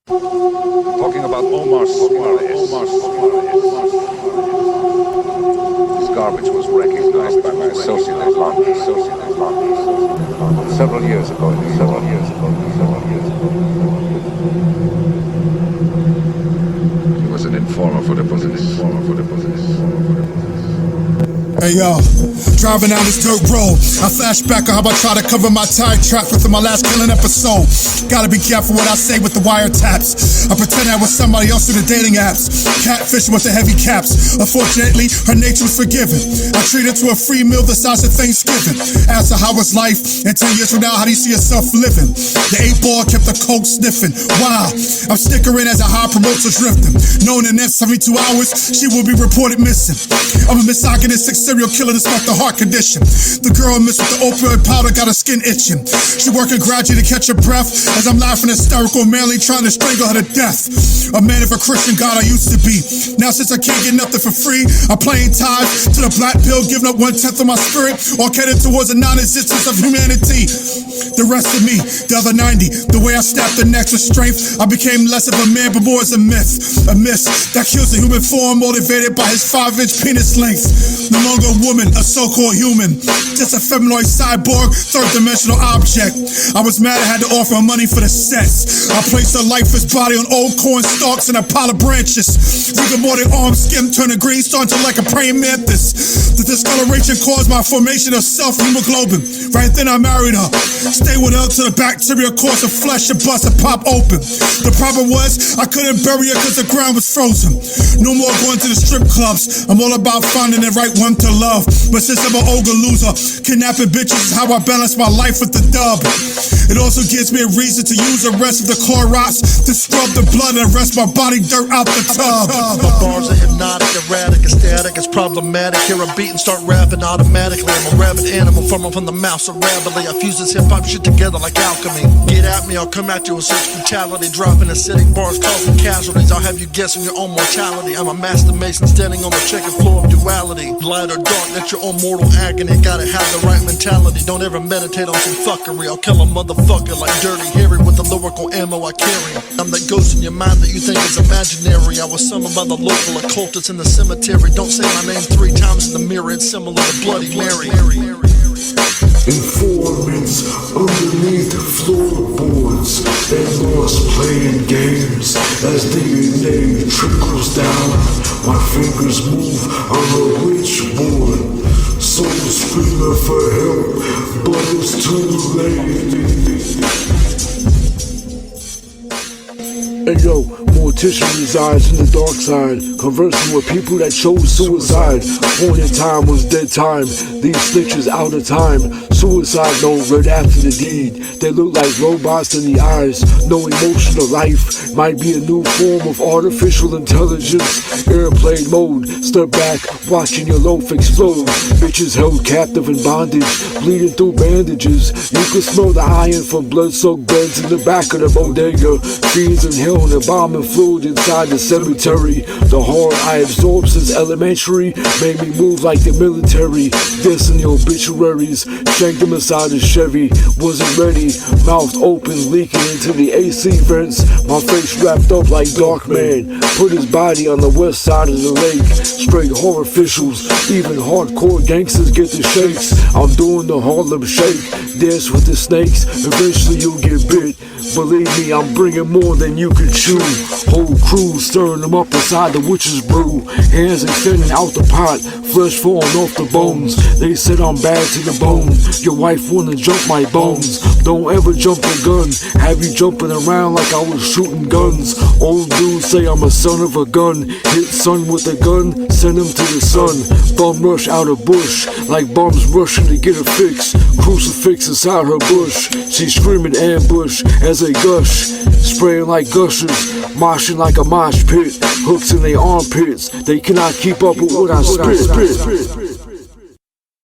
Talking about Omar's this garbage was recognized by my associate several years ago. He was an informer for the police. Hey yo, driving down this dirt road, I flash back on how I try to cover my tire tracks within my last killing episode. Gotta be careful what I say with the wiretaps. I pretend I was somebody else through the dating apps. Catfishing with the heavy caps. Unfortunately, her nature was forgiven. I treated her to a free meal the size of Thanksgiving. Asked her how was life, and 10 years from now, how do you see yourself living? The 8-ball kept the coke sniffing. Wow, I'm stickering as a high promoter drifting. Knowing in the next 72 hours, she will be reported missing. I'm a misogynist serial killer despite the heart condition. The girl missed with the opioid powder got her skin itching. She working gradually to catch her breath as I'm laughing hysterical, manly trying to strangle her to death. A man of a Christian God I used to be. Now since I can't get nothing for free, I'm playing ties to the black pill, giving up 1/10 of my spirit, or headed towards the non-existence of humanity. The rest of me, the other 90, the way I snapped the neck with strength, I became less of a man but more as a myth. A myth that kills the human form motivated by his 5-inch penis length. No longer a woman, a so-called human, just a feminoid cyborg, third-dimensional object. I was mad I had to offer her money for the sets. I placed her lifeless body on old corn stalks and a pile of branches. Rigor morning arm skim turning green, starting to like a praying mantis. The discoloration caused my formation of self-hemoglobin. Right then I married her. Stay with her till the bacteria caused her flesh and bust and pop open. The problem was I couldn't bury her because the ground was frozen. No more going to the strip clubs. I'm all about finding the right one to love. But since I'm an ogre loser, kidnapping bitches is how I balance my life with the dub. It also gives me a reason to use the rest of the Clorox to scrub the blood and rest my body dirt out the tub. My bars are hypnotic, erratic, ecstatic, it's problematic. Hear a beat and start rapping automatically. I'm a rabid animal from the mouth so rapidly. I fuse this hip-hop shit together like alchemy. Get at me, I'll come at you with such brutality. Dropping acidic bars, causing casualties. I'll have you guessing your own mortality. I'm a master mason standing on the chicken floor of duality. Light or dark, that's your own mortal agony. Gotta have the right mentality. Don't ever meditate on some fuckery. I'll kill a motherfucker like Dirty Harry with the lyrical ammo I carry. I'm that ghost in your mind that you think is imaginary. I was summoned by the local occultists in the cemetery. Don't say my name 3 times in the mirror. It's similar to Bloody Mary. Informants underneath the floorboards and lost playing games as DNA trickles down. My fingers move on the witchboard. Soul screaming for help, but it's too late. Hey yo, Mortician resides in the dark side, conversing with people that chose suicide. Appointed time was dead time, these snitches out of time. Suicide note right after the deed. They look like robots in the eyes, no emotion or life. Might be a new form of artificial intelligence. Airplane mode, step back, watching your loaf explode. Bitches held captive in bondage, bleeding through bandages. You can smell the iron from blood-soaked beds in the back of the bodega. Fiends in hell and embalming fluid inside the cemetery. The horror I absorbed since elementary made me move like the military. This in the obituaries, shanked him inside the Chevy. Wasn't ready, mouth open, leaking into the AC vents. My face wrapped up like Darkman. Put his body on the west side of the lake. Straight horror officials, even hardcore gangsters get the shakes. I'm doing the Harlem Shake, dance with the snakes. Eventually you'll get bit. Believe me, I'm bringing more than you can chew. Whole crew stirring them up inside the witch's brew. Hands extending out the pot, flesh falling off the bones. They said I'm bad to the bone. Your wife wanna jump my bones. Don't ever jump a gun. Have you jumping around like I was shooting guns. Old dudes say I'm a son of a gun. Hit son with a gun, send him to the sun. Bum rush out of bush, like bums rushing to get a fix. Crucifix inside her bush. She's screaming ambush as they gush, spraying like gushers, moshing like a mosh pit. Hooks in their armpits, they cannot keep up with what I spit.